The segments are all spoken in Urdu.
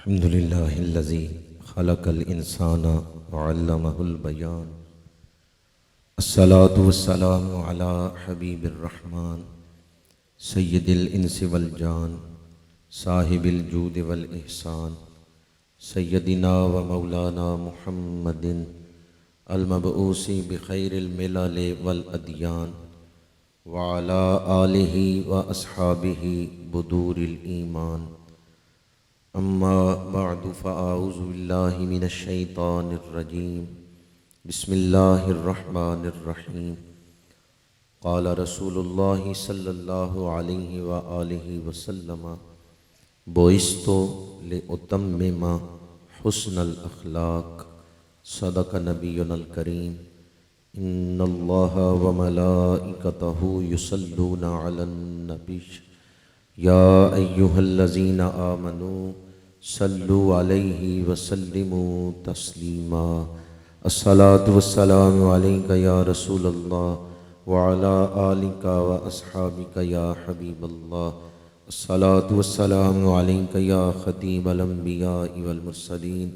الحمد لله الذي خلق الإنسان وعلمه البيان. الصلاة والسلام على حبيب الرحمن سيد الإنس والجان صاحب الجود والإحسان سيدنا ومولانا محمد المبعوث بخير الملل والأديان وعلى آله وأصحابه بدور الإيمان. اما بعد فاعوذ باللہ من الشیطان الرجیم. بسم اللہ الرحمن الرحیم. قال رسول اللہ صلی اللہ علیہ وآلہ وسلم بعثت لأتمم حسن الاخلاق. صدق نبینا الکریم. ان اللہ وملائکتہ یصلون علی النبی یا ایہا الذین آمنوا صلوا علیہ وسلموا تسلیما. الصلاۃ والسلام علیک یا رسول اللہ وعلی آلک واصحابک یا حبیب اللہ. الصلاۃ والسلام علیک یا خطیب الانبیاء والمرسلین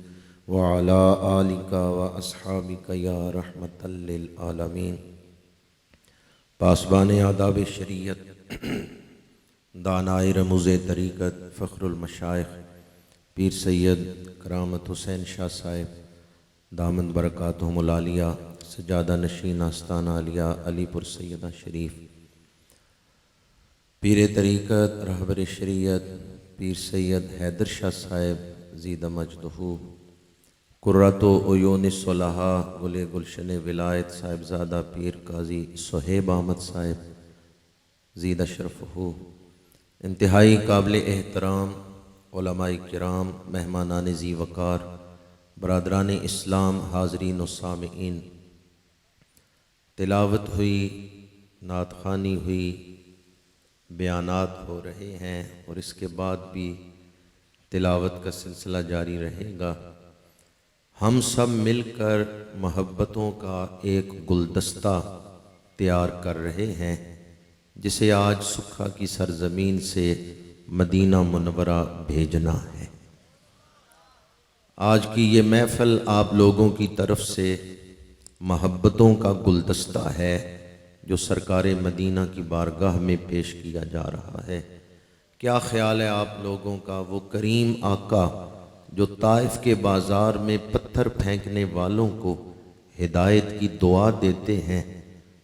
وعلی آلک واصحابک یا رحمۃ للعالمین. پاسبان آداب شریعت، دانائے رموز طریقت، فخر المشائخ پیر سید کرامت حسین شاہ صاحب دامن برکاتہم العالیہ، سجادہ نشین آستانہ عالیہ علی پور سیدہ شریف، پیر طریقت رہبر شریعت پیر سید حیدر شاہ صاحب زیدہ مجدہ، قرۃ عیون الصلحاء گل گلشن ولایت صاحبزادہ پیر قاضی صہیب احمد صاحب زیدہ شرفہ، انتہائی قابل احترام علماء کرام، مہمانان ذی وقار، برادران اسلام، حاضرین و سامعین، تلاوت ہوئی، نعت خوانی ہوئی، بیانات ہو رہے ہیں اور اس کے بعد بھی تلاوت کا سلسلہ جاری رہے گا. ہم سب مل کر محبتوں کا ایک گلدستہ تیار کر رہے ہیں جسے آج سکھا کی سرزمین سے مدینہ منورہ بھیجنا ہے. آج کی یہ محفل آپ لوگوں کی طرف سے محبتوں کا گلدستہ ہے جو سرکار مدینہ کی بارگاہ میں پیش کیا جا رہا ہے. کیا خیال ہے آپ لوگوں کا؟ وہ کریم آقا جو طائف کے بازار میں پتھر پھینکنے والوں کو ہدایت کی دعا دیتے ہیں،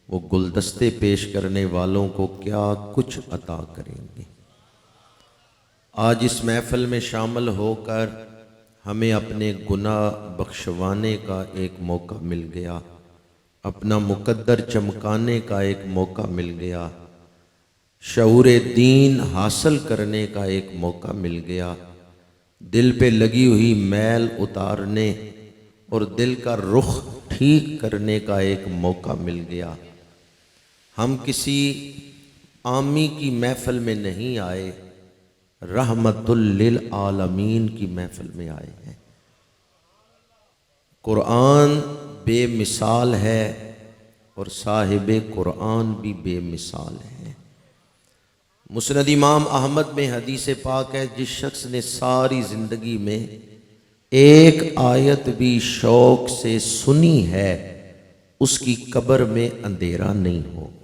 وہ گلدستے پیش کرنے والوں کو کیا کچھ عطا کریں گے. آج اس محفل میں شامل ہو کر ہمیں اپنے گناہ بخشوانے کا ایک موقع مل گیا، اپنا مقدر چمکانے کا ایک موقع مل گیا، شعور دین حاصل کرنے کا ایک موقع مل گیا، دل پہ لگی ہوئی میل اتارنے اور دل کا رخ ٹھیک کرنے کا ایک موقع مل گیا. ہم کسی عامی کی محفل میں نہیں آئے، رحمت للعالمین کی محفل میں آئے ہیں. قرآن بے مثال ہے اور صاحب قرآن بھی بے مثال ہے. مسند امام احمد میں حدیث پاک ہے، جس شخص نے ساری زندگی میں ایک آیت بھی شوق سے سنی ہے اس کی قبر میں اندھیرا نہیں ہوگا.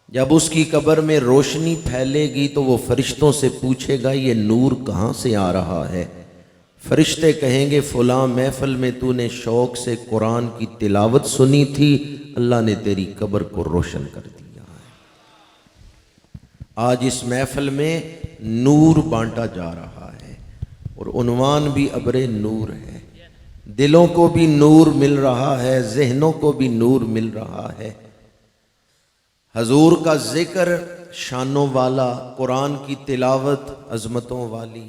جب اس کی قبر میں روشنی پھیلے گی تو وہ فرشتوں سے پوچھے گا یہ نور کہاں سے آ رہا ہے؟ فرشتے کہیں گے فلاں محفل میں تو نے شوق سے قرآن کی تلاوت سنی تھی، اللہ نے تیری قبر کو روشن کر دیا ہے. آج اس محفل میں نور بانٹا جا رہا ہے اور عنوان بھی ابر نور ہے. دلوں کو بھی نور مل رہا ہے، ذہنوں کو بھی نور مل رہا ہے. حضور کا ذکر شانوں والا، قرآن کی تلاوت عظمتوں والی.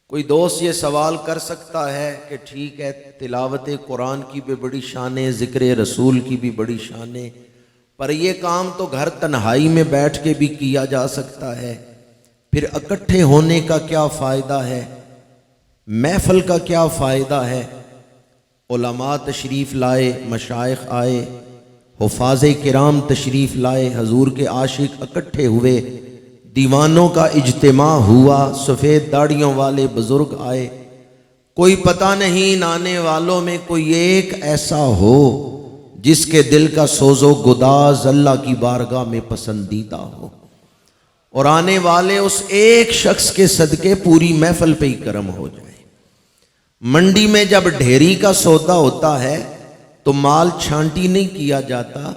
کوئی دوست یہ سوال کر سکتا ہے کہ ٹھیک ہے تلاوت قرآن کی بھی بڑی شان ہے، ذکر رسول کی بھی بڑی شان ہے، پر یہ کام تو گھر تنہائی میں بیٹھ کے بھی کیا جا سکتا ہے، پھر اکٹھے ہونے کا کیا فائدہ ہے؟ محفل کا کیا فائدہ ہے؟ علماء تشریف لائے، مشائخ آئے، حفاظ کرام تشریف لائے، حضور کے عاشق اکٹھے ہوئے، دیوانوں کا اجتماع ہوا، سفید داڑھیوں والے بزرگ آئے، کوئی پتہ نہیں ان آنے والوں میں کوئی ایک ایسا ہو جس کے دل کا سوز و گداز اللہ کی بارگاہ میں پسندیدہ ہو، اور آنے والے اس ایک شخص کے صدقے پوری محفل پہ ہی کرم ہو جائے۔ منڈی میں جب ڈھیری کا سودا ہوتا ہے تو مال چھانٹی نہیں کیا جاتا،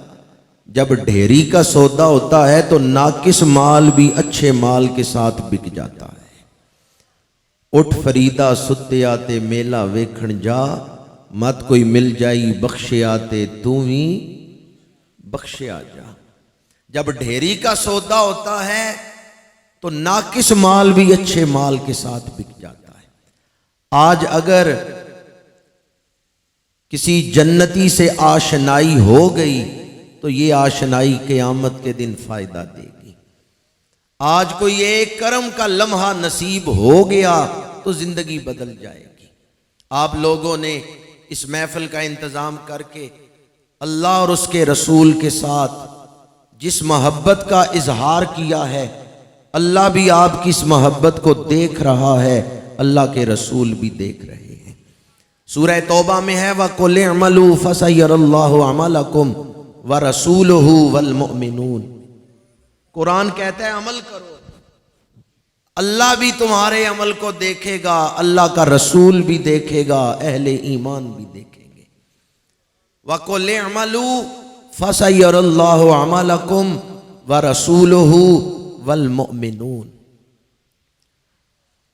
جب ڈھیری کا سودا ہوتا ہے تو ناقص مال بھی اچھے مال کے ساتھ بک جاتا ہے۔ اٹھ فریدا ستے آتے میلہ ویکھن جا، مت کوئی مل جائی بخشے آتے تو ہی بخشے آ جا۔ جب ڈھیری کا سودا ہوتا ہے تو ناقص مال بھی اچھے مال کے ساتھ بک جاتا ہے۔ آج اگر کسی جنتی سے آشنائی ہو گئی تو یہ آشنائی قیامت کے دن فائدہ دے گی۔ آج کوئی ایک کرم کا لمحہ نصیب ہو گیا تو زندگی بدل جائے گی۔ آپ لوگوں نے اس محفل کا انتظام کر کے اللہ اور اس کے رسول کے ساتھ جس محبت کا اظہار کیا ہے، اللہ بھی آپ کی اس محبت کو دیکھ رہا ہے، اللہ کے رسول بھی دیکھ رہے ہیں۔ سورہ توبہ میں ہے وَقُلِ اعْمَلُوا فَسَيَرَى اللَّهُ عَمَلَكُمْ وَرَسُولُهُ وَالْمُؤْمِنُونَ۔ قرآن کہتا ہے عمل کرو، اللہ بھی تمہارے عمل کو دیکھے گا، اللہ کا رسول بھی دیکھے گا، اہل ایمان بھی دیکھیں گے۔ وَقُلِ اعْمَلُوا فَسَيَرَى اللَّهُ عَمَلَكُمْ وَرَسُولُهُ وَالْمُؤْمِنُونَ۔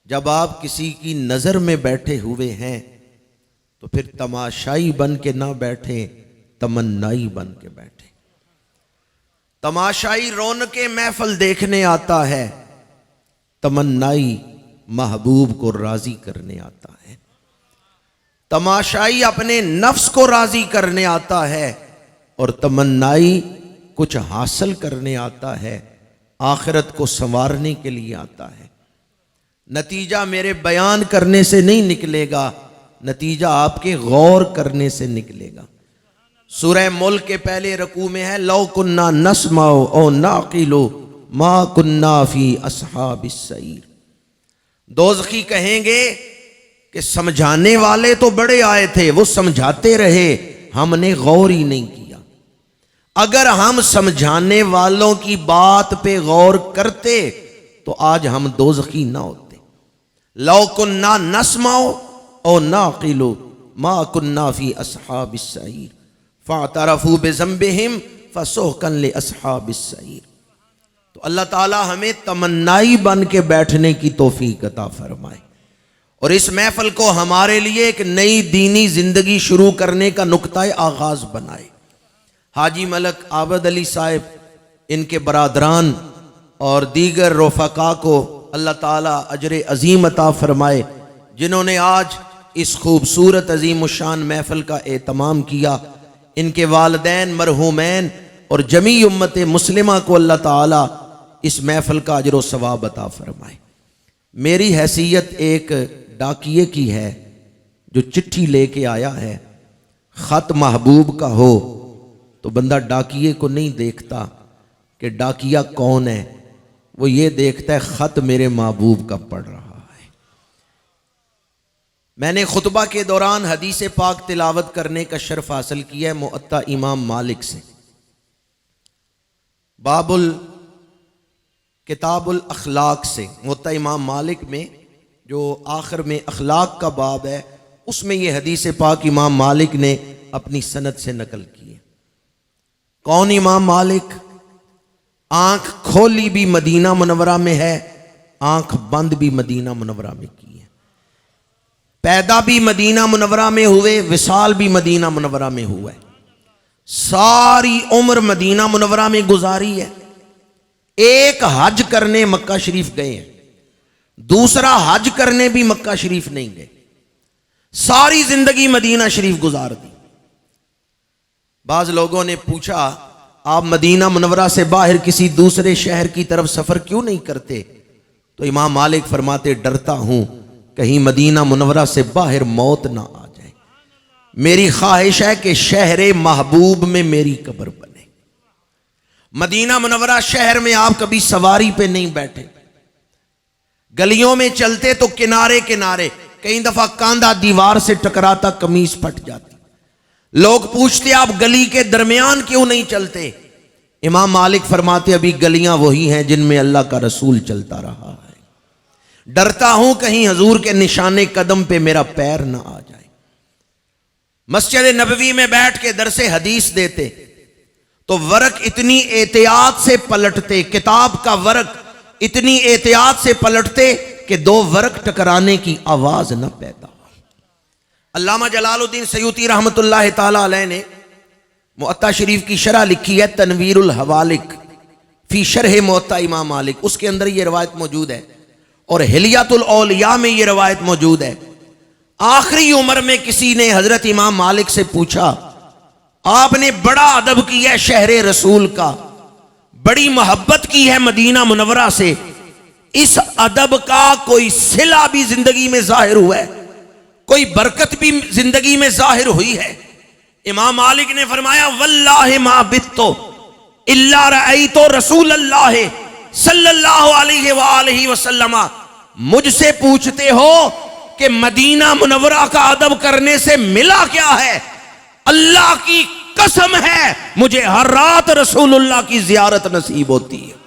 جب آپ کسی کی نظر میں بیٹھے ہوئے ہیں تو پھر تماشائی بن کے نہ بیٹھیں، تمنائی بن کے بیٹھیں۔ تماشائی رونق محفل دیکھنے آتا ہے، تمنائی محبوب کو راضی کرنے آتا ہے۔ تماشائی اپنے نفس کو راضی کرنے آتا ہے اور تمنائی کچھ حاصل کرنے آتا ہے، آخرت کو سنوارنے کے لیے آتا ہے۔ نتیجہ میرے بیان کرنے سے نہیں نکلے گا، نتیجہ آپ کے غور کرنے سے نکلے گا۔ سورہ ملک کے پہلے رکوع میں ہے لو کننا نسمع او نعقل ما کننا فی اصحاب السعیر۔ دوزخی کہیں گے کہ سمجھانے والے تو بڑے آئے تھے، وہ سمجھاتے رہے، ہم نے غور ہی نہیں کیا۔ اگر ہم سمجھانے والوں کی بات پہ غور کرتے تو آج ہم دوزخی نہ ہوتے۔ لو کننا نسمع او نعقل ما کننا فی اصحاب السعیر فاعترفوا بذنبہم فسحقا لاصحاب السعیر۔ تو اللہ تعالی ہمیں تمنائی بن کے بیٹھنے کی توفیق عطا فرمائے، اور اس محفل کو ہمارے لیے ایک نئی دینی زندگی شروع کرنے کا نقطہ آغاز بنائے۔ حاجی ملک عابد علی صاحب، ان کے برادران اور دیگر رفقا کو اللہ تعالیٰ اجر عظیم عطا فرمائے، جنہوں نے آج اس خوبصورت عظیم الشان محفل کا اہتمام کیا۔ ان کے والدین مرحومین اور جمیع امت مسلمہ کو اللہ تعالیٰ اس محفل کا اجر و ثواب عطا فرمائے۔ میری حیثیت ایک ڈاکیے کی ہے جو چٹھی لے کے آیا ہے۔ خط محبوب کا ہو تو بندہ ڈاکیے کو نہیں دیکھتا کہ ڈاکیہ کون ہے، وہ یہ دیکھتا ہے خط میرے محبوب کا پڑھ رہا ہے۔ میں نے خطبہ کے دوران حدیث پاک تلاوت کرنے کا شرف حاصل کیا ہے موطا امام مالک سے۔ کتاب الاخلاق سے، موطا امام مالک میں جو آخر میں اخلاق کا باب ہے، اس میں یہ حدیث پاک امام مالک نے اپنی سند سے نقل کی ہے۔ کون امام مالک؟ آنکھ کھولی بھی مدینہ منورہ میں ہے، آنکھ بند بھی مدینہ منورہ میں کی ہے، پیدا بھی مدینہ منورہ میں ہوئے، وصال بھی مدینہ منورہ میں ہوا ہے، ساری عمر مدینہ منورہ میں گزاری ہے۔ ایک حج کرنے مکہ شریف گئے ہیں، دوسرا حج کرنے بھی مکہ شریف نہیں گئے، ساری زندگی مدینہ شریف گزار دی۔ بعض لوگوں نے پوچھا آپ مدینہ منورہ سے باہر کسی دوسرے شہر کی طرف سفر کیوں نہیں کرتے؟ تو امام مالک فرماتے ڈرتا ہوں کہیں مدینہ منورہ سے باہر موت نہ آ جائے، میری خواہش ہے کہ شہر محبوب میں میری قبر بنے۔ مدینہ منورہ شہر میں آپ کبھی سواری پہ نہیں بیٹھے، گلیوں میں چلتے تو کنارے کنارے، کئی دفعہ کاندھا دیوار سے ٹکراتا، قمیص پھٹ جاتی، لوگ پوچھتے آپ گلی کے درمیان کیوں نہیں چلتے؟ امام مالک فرماتے ابھی گلیاں وہی ہیں جن میں اللہ کا رسول چلتا رہا ہے، ڈرتا ہوں کہیں حضور کے نشانے قدم پہ میرا پیر نہ آ جائے۔ مسجد نبوی میں بیٹھ کے درس حدیث دیتے تو ورق اتنی احتیاط سے پلٹتے، کتاب کا ورق اتنی احتیاط سے پلٹتے کہ دو ورق ٹکرانے کی آواز نہ پیدا ہو۔ علامہ جلال الدین سیوطی رحمت اللہ تعالی علیہ نے موطا شریف کی شرح لکھی ہے تنویر الحوالق فی شرح موطا امام مالک، اس کے اندر یہ روایت موجود ہے، اور حلیۃ الاولیاء میں یہ روایت موجود ہے۔ آخری عمر میں کسی نے حضرت امام مالک سے پوچھا، آپ نے بڑا ادب کیا ہے شہر رسول کا، بڑی محبت کی ہے مدینہ منورہ سے، اس ادب کا کوئی صلہ بھی زندگی میں ظاہر ہوا ہے، کوئی برکت بھی زندگی میں ظاہر ہوئی ہے؟ امام مالک نے فرمایا واللہ ما بتو الا رأیت رسول اللہ صلی اللہ علیہ وآلہ وسلم، مجھ سے پوچھتے ہو کہ مدینہ منورہ کا ادب کرنے سے ملا کیا ہے؟ اللہ کی قسم ہے مجھے ہر رات رسول اللہ کی زیارت نصیب ہوتی ہے۔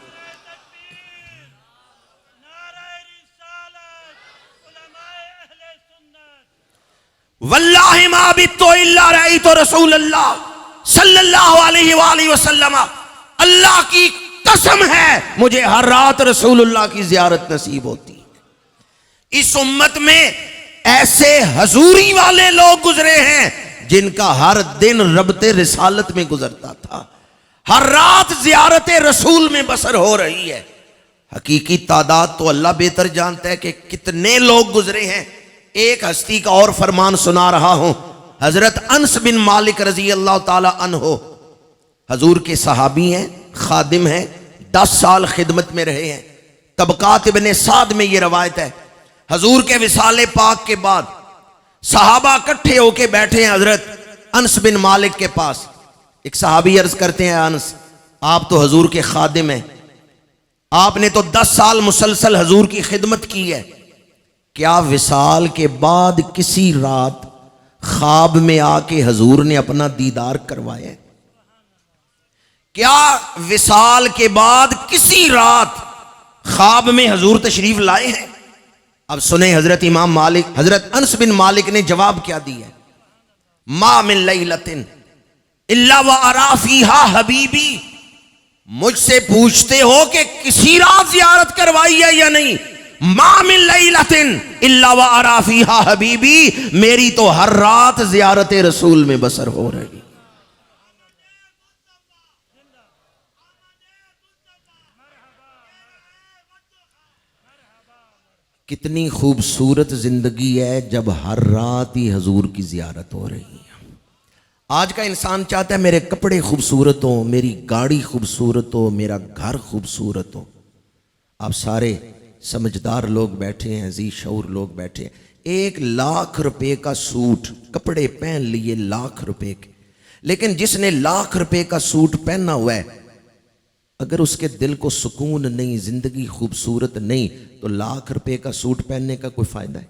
واللہ ما بتو الا رأیت رسول اللہ صلی اللہ علیہ وآلہ وسلم، اللہ کی قسم ہے مجھے ہر رات رسول اللہ کی زیارت نصیب ہوتی ہے۔ اس امت میں ایسے حضوری والے لوگ گزرے ہیں جن کا ہر دن ربط رسالت میں گزرتا تھا، ہر رات زیارت رسول میں بسر ہو رہی ہے۔ حقیقی تعداد تو اللہ بہتر جانتا ہے کہ کتنے لوگ گزرے ہیں۔ ایک ہستی کا اور فرمان سنا رہا ہوں، حضرت انس بن مالک رضی اللہ تعالی عنہ حضور کے صحابی ہیں، خادم ہیں، 10 سال خدمت میں رہے ہیں۔ طبقات ابن سعد میں یہ روایت ہے، حضور کے وصال پاک کے بعد صحابہ اکٹھے ہو کے بیٹھے ہیں حضرت انس بن مالک کے پاس۔ ایک صحابی عرض کرتے ہیں انس آپ تو حضور کے خادم ہیں، آپ نے تو 10 سال مسلسل حضور کی خدمت کی ہے، کیا وصال کے بعد کسی رات خواب میں آ کے حضور نے اپنا دیدار کروایا ہے؟ کیا وصال کے بعد کسی رات خواب میں حضور تشریف لائے ہیں؟ اب سنیں حضرت امام مالک، حضرت انس بن مالک نے جواب کیا دیا ہے، ما من لیلۃ الا وارا فیہا حبیبی، مجھ سے پوچھتے ہو کہ کسی رات زیارت کروائی ہے یا نہیں؟ ما من لیلۃ الا وارا فیہا حبیبی، میری تو ہر رات زیارت رسول میں بسر ہو رہی۔ کتنی خوبصورت زندگی ہے جب ہر رات ہی حضور کی زیارت ہو رہی ہے۔ آج کا انسان چاہتا ہے میرے کپڑے خوبصورت ہوں، میری گاڑی خوبصورت ہو، میرا گھر خوبصورت ہو۔ آپ سارے سمجھدار لوگ بیٹھے ہیں، ذی شعور لوگ بیٹھے ہیں، 1 لاکھ روپے کا سوٹ کپڑے پہن لیے، 1 لاکھ روپے کے، لیکن جس نے 1 لاکھ روپے کا سوٹ پہنا ہوا ہے اگر اس کے دل کو سکون نہیں، زندگی خوبصورت نہیں، تو 1 لاکھ روپے کا سوٹ پہننے کا کوئی فائدہ ہے؟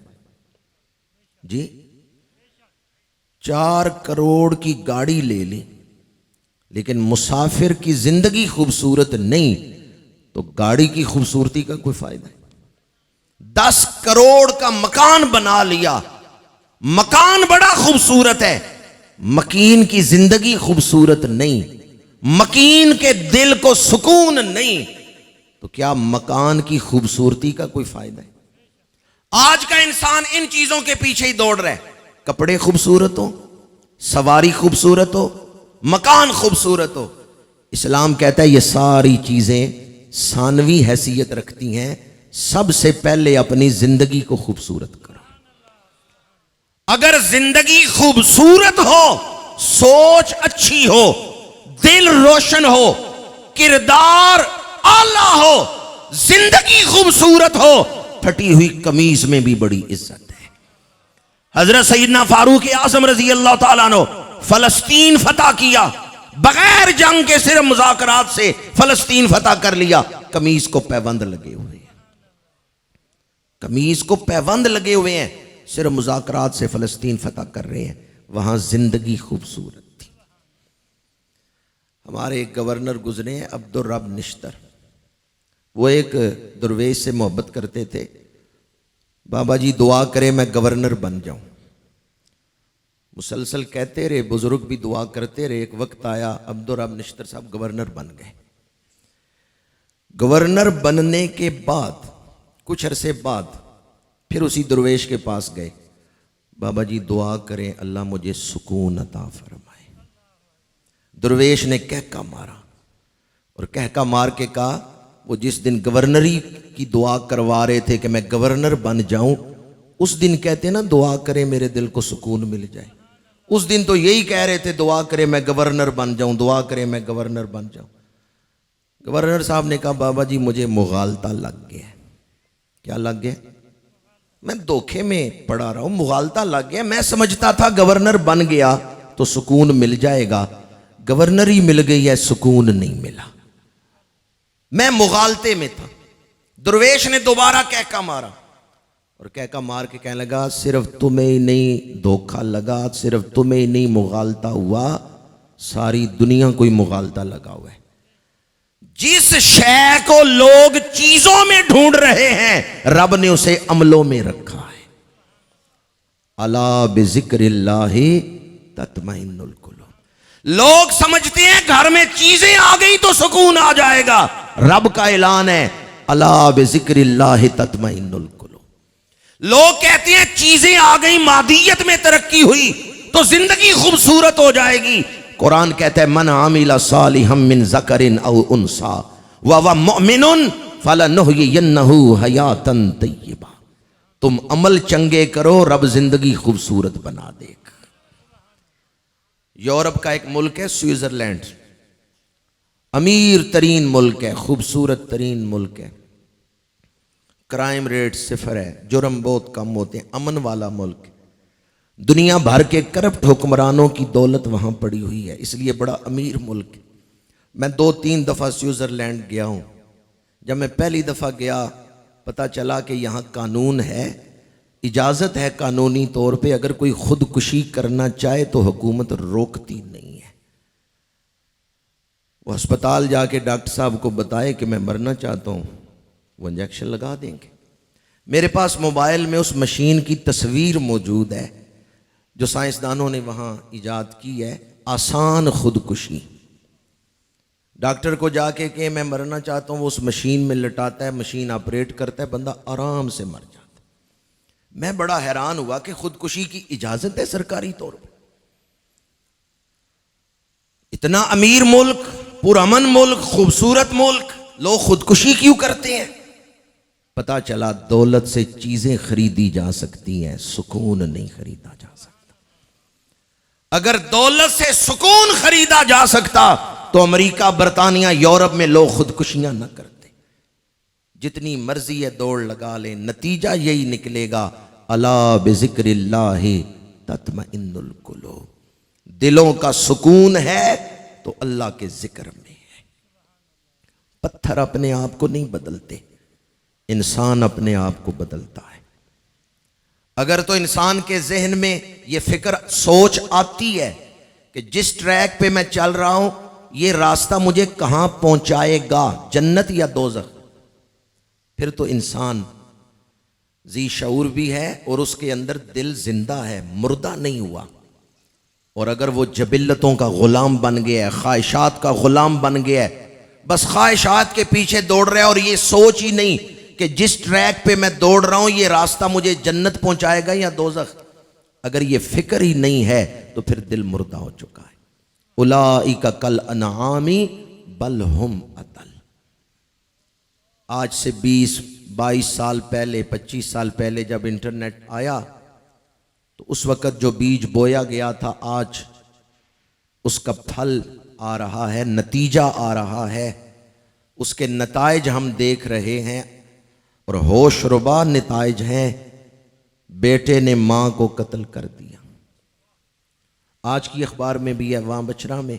جی 4 کروڑ کی گاڑی لے لیں لیکن مسافر کی زندگی خوبصورت نہیں تو گاڑی کی خوبصورتی کا کوئی فائدہ ہے؟ 10 کروڑ کا مکان بنا لیا، مکان بڑا خوبصورت ہے، مکین کی زندگی خوبصورت نہیں، مکین کے دل کو سکون نہیں، تو کیا مکان کی خوبصورتی کا کوئی فائدہ ہے؟ آج کا انسان ان چیزوں کے پیچھے ہی دوڑ رہا ہے، کپڑے خوبصورت ہو، سواری خوبصورت ہو، مکان خوبصورت ہو۔ اسلام کہتا ہے یہ ساری چیزیں ثانوی حیثیت رکھتی ہیں، سب سے پہلے اپنی زندگی کو خوبصورت کرو۔ اگر زندگی خوبصورت ہو، سوچ اچھی ہو، دل روشن ہو، کردار اعلیٰ ہو، زندگی خوبصورت ہو، پھٹی ہوئی قمیض میں بھی بڑی عزت ہے۔ حضرت سیدنا فاروق اعظم رضی اللہ تعالیٰ عنہ فلسطین فتح کیا، بغیر جنگ کے صرف مذاکرات سے فلسطین فتح کر لیا. قمیص کو پیوند لگے ہوئے ہیں, قمیص کو پیوند لگے ہوئے ہیں, صرف مذاکرات سے فلسطین فتح کر رہے ہیں. وہاں زندگی خوبصورت تھی. ہمارے ایک گورنر گزرے ہیں عبدالرب نشتر, وہ ایک درویش سے محبت کرتے تھے. بابا جی دعا کریں میں گورنر بن جاؤں. مسلسل کہتے رہے, بزرگ بھی دعا کرتے رہے. ایک وقت آیا عبدالرب نشتر صاحب گورنر بن گئے. گورنر بننے کے بعد کچھ عرصے بعد پھر اسی درویش کے پاس گئے. بابا جی دعا کریں اللہ مجھے سکون عطا فرمائے. درویش نے کہکا مارا اور کہکا مار کے کہا, وہ جس دن گورنری کی دعا کروا رہے تھے کہ میں گورنر بن جاؤں, اس دن کہتے نا دعا کریں میرے دل کو سکون مل جائے. اس دن تو یہی کہہ رہے تھے دعا کریں میں گورنر بن جاؤں, دعا کریں میں گورنر بن جاؤں. گورنر صاحب نے کہا بابا جی مجھے مغالطہ لگ گیا. کیا لگ گیا؟ میں دھوکے میں پڑا رہا ہوں, مغالطہ لگ گیا. میں سمجھتا تھا گورنر بن گیا تو سکون مل جائے گا, گورنر ہی مل گئی ہے سکون نہیں ملا. میں مغالطے میں تھا. درویش نے دوبارہ کہکا مارا اور کہکا مار کے کہنے لگا صرف تمہیں ہی نہیں دھوکا لگا, صرف تمہیں ہی نہیں مغالطہ ہوا, ساری دنیا کو ہی مغالطہ لگا ہوا ہے. جس شے کو لوگ چیزوں میں ڈھونڈ رہے ہیں رب نے اسے عملوں میں رکھا ہے. الا بذکر اللہ تطمئن القلوب. لوگ سمجھتے ہیں گھر میں چیزیں آ گئی تو سکون آ جائے گا. رب کا اعلان ہے الا بذکر اللہ تطمئن القلوب. لوگ کہتے ہیں چیزیں آ گئی, مادیت میں ترقی ہوئی تو زندگی خوبصورت ہو جائے گی. قرآن کہتا ہے من عامل صالحا من ذکر او انثی وهو مؤمن فلنحیینہ حیاتا طیبہ. تم عمل چنگے کرو رب زندگی خوبصورت بنا دے گا. یورپ کا ایک ملک ہے سوئٹزرلینڈ, امیر ترین ملک ہے, خوبصورت ترین ملک ہے, کرائم ریٹ صفر ہے, جرم بہت کم ہوتے ہیں, امن والا ملک. دنیا بھر کے کرپٹ حکمرانوں کی دولت وہاں پڑی ہوئی ہے, اس لیے بڑا امیر ملک. میں 2-3 دفعہ سوئٹزرلینڈ گیا ہوں. جب میں پہلی دفعہ گیا پتہ چلا کہ یہاں قانون ہے, اجازت ہے قانونی طور پہ, اگر کوئی خودکشی کرنا چاہے تو حکومت روکتی نہیں ہے. وہ ہسپتال جا کے ڈاکٹر صاحب کو بتائے کہ میں مرنا چاہتا ہوں, وہ انجیکشن لگا دیں گے. میرے پاس موبائل میں اس مشین کی تصویر موجود ہے جو سائنسدانوں نے وہاں ایجاد کی ہے, آسان خودکشی. ڈاکٹر کو جا کے کہ میں مرنا چاہتا ہوں, وہ اس مشین میں لٹاتا ہے, مشین آپریٹ کرتا ہے, بندہ آرام سے مر جاتا ہے. میں بڑا حیران ہوا کہ خودکشی کی اجازت ہے سرکاری طور پر. اتنا امیر ملک, پرامن ملک, خوبصورت ملک, لوگ خودکشی کیوں کرتے ہیں؟ پتا چلا دولت سے چیزیں خریدی جا سکتی ہیں, سکون نہیں خریدا جا سکتا. اگر دولت سے سکون خریدا جا سکتا تو امریکہ, برطانیہ, یورپ میں لوگ خودکشیاں نہ کرتے. جتنی مرضی ہے دوڑ لگا لیں, نتیجہ یہی نکلے گا الا بذکر اللہ تطمئن القلوب. دلوں کا سکون ہے تو اللہ کے ذکر میں ہے. پتھر اپنے آپ کو نہیں بدلتے, انسان اپنے آپ کو بدلتا ہے. اگر تو انسان کے ذہن میں یہ فکر سوچ آتی ہے کہ جس ٹریک پہ میں چل رہا ہوں یہ راستہ مجھے کہاں پہنچائے گا, جنت یا دوزخ, پھر تو انسان ذی شعور بھی ہے اور اس کے اندر دل زندہ ہے, مردہ نہیں ہوا. اور اگر وہ جبلتوں کا غلام بن گیا ہے, خواہشات کا غلام بن گیا ہے, بس خواہشات کے پیچھے دوڑ رہا ہے اور یہ سوچ ہی نہیں کہ جس ٹریک پہ میں دوڑ رہا ہوں یہ راستہ مجھے جنت پہنچائے گا یا دوزخ, اگر یہ فکر ہی نہیں ہے تو پھر دل مردہ ہو چکا ہے. اولئک کالانعام بل ہم اضل. آج سے 20-22 سال پہلے, 25 سال پہلے جب انٹرنیٹ آیا تو اس وقت جو بیج بویا گیا تھا آج اس کا پھل آ رہا ہے, نتیجہ آ رہا ہے, اس کے نتائج ہم دیکھ رہے ہیں اور ہوش ربا نتائج ہیں. بیٹے نے ماں کو قتل کر دیا. آج کی اخبار میں بھی ہے, وہاں بچرا میں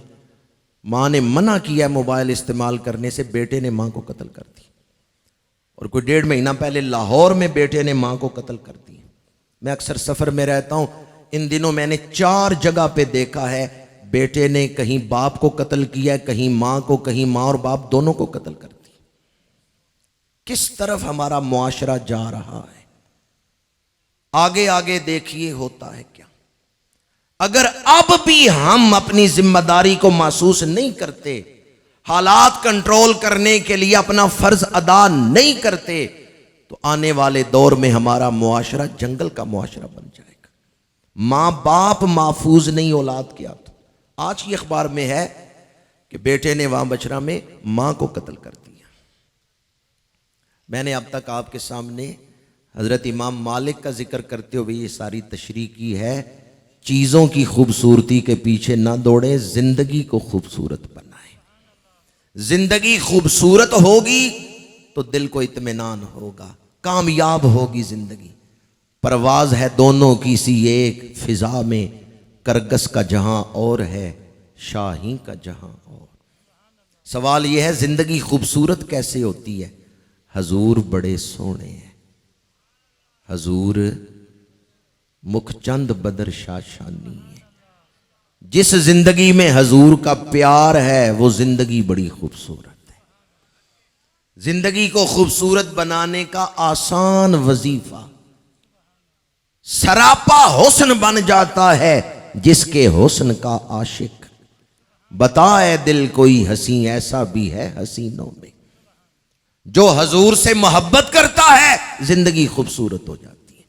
ماں نے منع کیا موبائل استعمال کرنے سے، بیٹے نے ماں کو قتل کر دی. اور کوئی 1.5 مہینہ پہلے لاہور میں بیٹے نے ماں کو قتل کر دی. میں اکثر سفر میں رہتا ہوں، ان دنوں میں نے 4 جگہ پہ دیکھا ہے بیٹے نے کہیں باپ کو قتل کیا، کہیں ماں کو، کہیں ماں اور باپ دونوں کو قتل کر دی. کس طرف ہمارا معاشرہ جا رہا ہے؟ آگے آگے دیکھیے ہوتا ہے کیا. اگر اب بھی ہم اپنی ذمہ داری کو محسوس نہیں کرتے، حالات کنٹرول کرنے کے لیے اپنا فرض ادا نہیں کرتے، تو آنے والے دور میں ہمارا معاشرہ جنگل کا معاشرہ بن جائے گا. ماں باپ محفوظ نہیں اولاد کیا. تو آج کی اخبار میں ہے کہ بیٹے نے وہاں بچرا میں ماں کو قتل کر دیا. میں نے اب تک آپ کے سامنے حضرت امام مالک کا ذکر کرتے ہوئے یہ ساری تشریح کی ہے. چیزوں کی خوبصورتی کے پیچھے نہ دوڑیں، زندگی کو خوبصورت بنائیں. زندگی خوبصورت ہوگی تو دل کو اطمینان ہوگا، کامیاب ہوگی زندگی. پرواز ہے دونوں کی سی ایک فضا میں، کرگس کا جہاں اور ہے شاہین کا جہاں اور. سوال یہ ہے زندگی خوبصورت کیسے ہوتی ہے؟ حضور بڑے سونے ہیں، حضور مکھ چند بدر شاہ شانی ہے. جس زندگی میں حضور کا پیار ہے وہ زندگی بڑی خوبصورت ہے. زندگی کو خوبصورت بنانے کا آسان وظیفہ سراپا حسن بن جاتا ہے جس کے حسن کا عاشق. بتائے دل کوئی حسین ایسا بھی ہے حسینوں میں. جو حضور سے محبت کرتا ہے زندگی خوبصورت ہو جاتی ہے.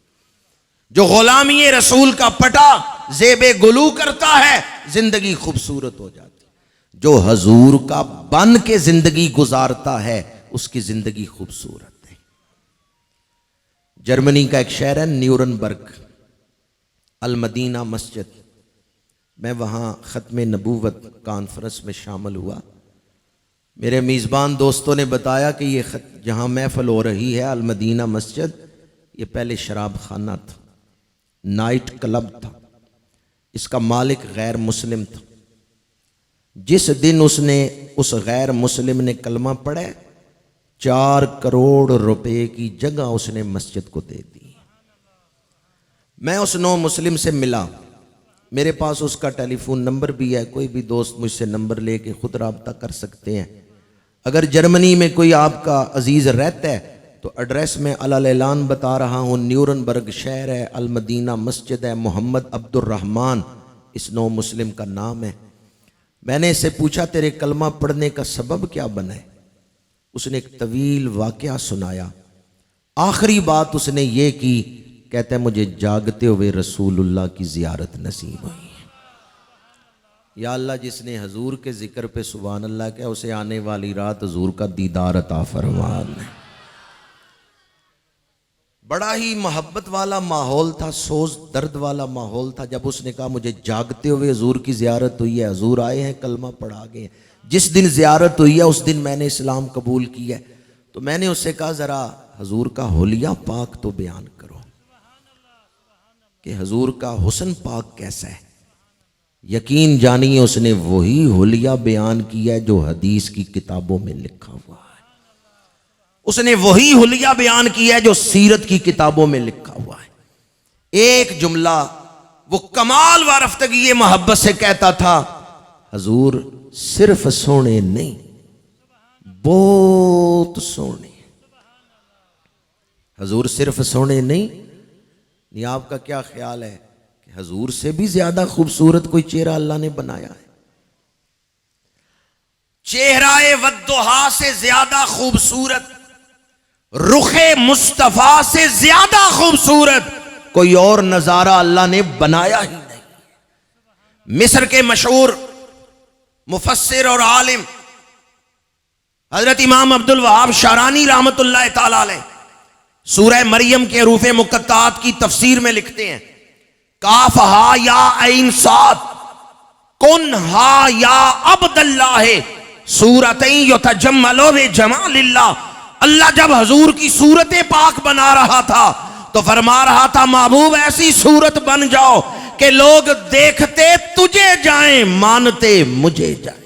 جو غلامی رسول کا پٹا زیب گلو کرتا ہے زندگی خوبصورت ہو جاتی ہے. جو حضور کا بن کے زندگی گزارتا ہے اس کی زندگی خوبصورت ہے. جرمنی کا ایک شہر ہے نیورنبرگ، المدینہ مسجد. میں وہاں ختم نبوت کانفرنس میں شامل ہوا. میرے میزبان دوستوں نے بتایا کہ یہ جہاں محفل ہو رہی ہے المدینہ مسجد، یہ پہلے شراب خانہ تھا، نائٹ کلب تھا. اس کا مالک غیر مسلم تھا. جس دن اس غیر مسلم نے کلمہ پڑھا 4 کروڑ روپے کی جگہ اس نے مسجد کو دے دی. میں اس نو مسلم سے ملا، میرے پاس اس کا ٹیلی فون نمبر بھی ہے. کوئی بھی دوست مجھ سے نمبر لے کے خود رابطہ کر سکتے ہیں. اگر جرمنی میں کوئی آپ کا عزیز رہتا ہے تو ایڈریس میں اعلان بتا رہا ہوں. نیورنبرگ شہر ہے، المدینہ مسجد ہے، محمد عبد الرحمن اس نو مسلم کا نام ہے. میں نے اس سے پوچھا تیرے کلمہ پڑھنے کا سبب کیا بنا ہے؟ اس نے ایک طویل واقعہ سنایا. آخری بات اس نے یہ کی، کہتا ہے مجھے جاگتے ہوئے رسول اللہ کی زیارت نصیب ہوئی. یا اللہ جس نے حضور کے ذکر پہ سبحان اللہ کہا اسے آنے والی رات حضور کا دیدار عطا فرما. بڑا ہی محبت والا ماحول تھا، سوز درد والا ماحول تھا. جب اس نے کہا مجھے جاگتے ہوئے حضور کی زیارت ہوئی ہے، حضور آئے ہیں کلمہ پڑھا گئے ہیں، جس دن زیارت ہوئی ہے اس دن میں نے اسلام قبول کی ہے. تو میں نے اس سے کہا ذرا حضور کا حلیہ پاک تو بیان کرو کہ حضور کا حسن پاک کیسا ہے. یقین جانیے اس نے وہی حلیہ بیان کیا ہے جو حدیث کی کتابوں میں لکھا ہوا ہے. اس نے وہی حلیہ بیان کیا ہے جو سیرت کی کتابوں میں لکھا ہوا ہے. ایک جملہ وہ کمال و رفتگی محبت سے کہتا تھا، حضور صرف سونے نہیں، بہت سونے. حضور صرف سونے نہیں. آپ کا کیا خیال ہے کہ حضور سے بھی زیادہ خوبصورت کوئی چہرہ اللہ نے بنایا ہے؟ چہرہ والضحیٰ سے زیادہ خوبصورت، رخ مصطفیٰ سے زیادہ خوبصورت کوئی اور نظارہ اللہ نے بنایا ہی نہیں. مصر کے مشہور مفسر اور عالم حضرت امام عبد الوہاب شارانی رحمت اللہ تعالی علیہ سورہ مریم کے حروف مقطعات کی تفسیر میں لکھتے ہیں، کاف ہا یا عین صاد کن ہا یا عبد اللہ سورتین یتجملوا بجمال اللہ. اللہ جب حضور کی صورت پاک بنا رہا تھا تو فرما رہا تھا محبوب ایسی صورت بن جاؤ کہ لوگ دیکھتے تجھے جائیں، مانتے مجھے جائیں.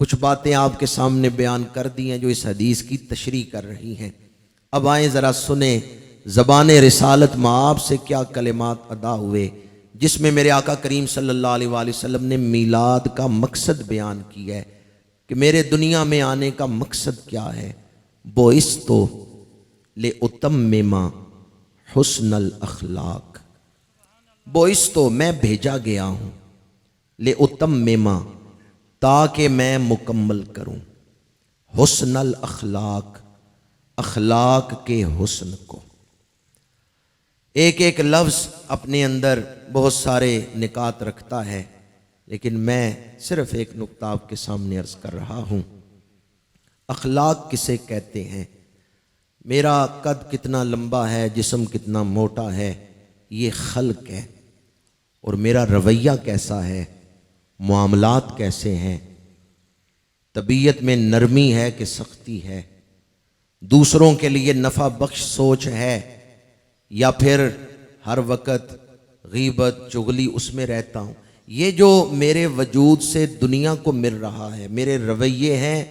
کچھ باتیں آپ کے سامنے بیان کر دی ہیں جو اس حدیث کی تشریح کر رہی ہیں۔ اب آئیں ذرا سنیں زبان رسالت مآب سے کیا کلمات ادا ہوئے، جس میں میرے آقا کریم صلی اللہ علیہ وآلہ وسلم نے میلاد کا مقصد بیان کیا ہے کہ میرے دنیا میں آنے کا مقصد کیا ہے۔ بعثت لأتمم حسن الاخلاق، بعثت میں بھیجا گیا ہوں، لأتمم تاکہ میں مکمل کروں، حسن الاخلاق اخلاق کے حسن کو۔ ایک ایک لفظ اپنے اندر بہت سارے نکات رکھتا ہے، لیکن میں صرف ایک نقطہ آپ کے سامنے عرض کر رہا ہوں۔ اخلاق کسے کہتے ہیں؟ میرا قد کتنا لمبا ہے، جسم کتنا موٹا ہے، یہ خلق ہے، اور میرا رویہ کیسا ہے، معاملات کیسے ہیں، طبیعت میں نرمی ہے کہ سختی ہے، دوسروں کے لیے نفع بخش سوچ ہے یا پھر ہر وقت غیبت چغلی اس میں رہتا ہوں۔ یہ جو میرے وجود سے دنیا کو مل رہا ہے، میرے رویے ہیں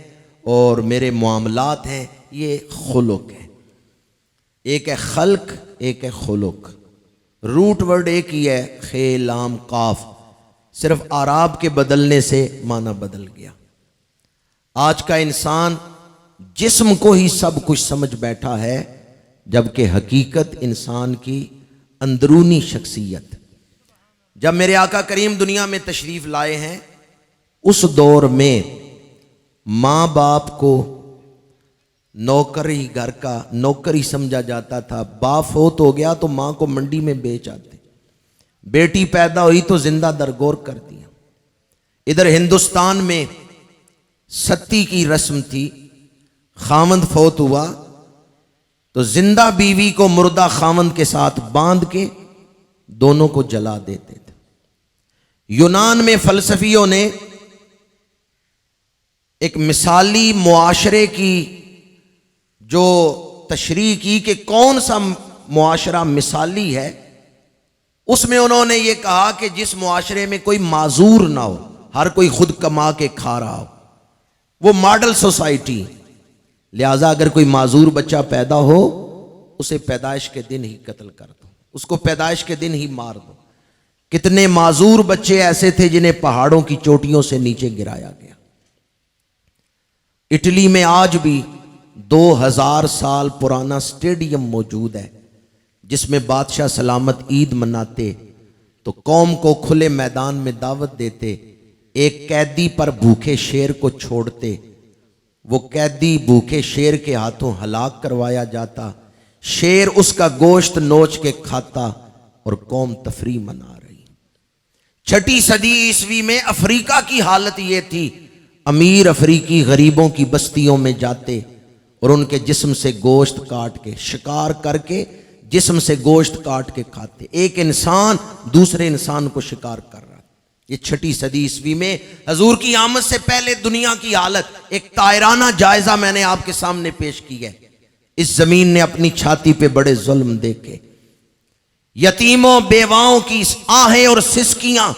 اور میرے معاملات ہیں، یہ خلق ہے۔ ایک ہے خلق، ایک ہے خلق۔ روٹ ورڈ ایک ہی ہے، خے لام قاف، صرف اعراب کے بدلنے سے معنی بدل گیا۔ آج کا انسان جسم کو ہی سب کچھ سمجھ بیٹھا ہے، جبکہ حقیقت انسان کی اندرونی شخصیت۔ جب میرے آقا کریم دنیا میں تشریف لائے ہیں، اس دور میں ماں باپ کو نوکر ہی گھر کا نوکر ہی سمجھا جاتا تھا۔ باپ فوت ہو گیا تو ماں کو منڈی میں بیچ آتے، بیٹی پیدا ہوئی تو زندہ درگور کر دیا۔ ادھر ہندوستان میں ستی کی رسم تھی، خاوند فوت ہوا تو زندہ بیوی کو مردہ خاوند کے ساتھ باندھ کے دونوں کو جلا دیتے تھے۔ یونان میں فلسفیوں نے ایک مثالی معاشرے کی جو تشریح کی کہ کون سا معاشرہ مثالی ہے، اس میں انہوں نے یہ کہا کہ جس معاشرے میں کوئی معذور نہ ہو، ہر کوئی خود کما کے کھا رہا ہو، وہ ماڈل سوسائٹی۔ لہٰذا اگر کوئی معذور بچہ پیدا ہو، اسے پیدائش کے دن ہی قتل کر دو، اس کو پیدائش کے دن ہی مار دو۔ کتنے معذور بچے ایسے تھے جنہیں پہاڑوں کی چوٹیوں سے نیچے گرایا گیا۔ اٹلی میں آج بھی 2000 سال پرانا سٹیڈیم موجود ہے، جس میں بادشاہ سلامت عید مناتے تو قوم کو کھلے میدان میں دعوت دیتے، ایک قیدی پر بھوکے شیر کو چھوڑتے، وہ قیدی بھوکے شیر کے ہاتھوں ہلاک کروایا جاتا، شیر اس کا گوشت نوچ کے کھاتا اور قوم تفریح منا رہی۔ 6 صدی عیسوی میں افریقہ کی حالت یہ تھی، امیر افریقی غریبوں کی بستیوں میں جاتے اور ان کے جسم سے گوشت کاٹ کے شکار کر کے جسم سے گوشت کاٹ کے کھاتے۔ ایک انسان دوسرے انسان کو شکار کر رہا۔ یہ 6 صدی عیسوی میں حضور کی آمد سے پہلے دنیا کی حالت، ایک طائرانہ جائزہ میں نے آپ کے سامنے پیش کی ہے۔ اس زمین نے اپنی چھاتی پہ بڑے ظلم دیکھے، یتیموں بیواؤں کی آہیں اور سسکیاں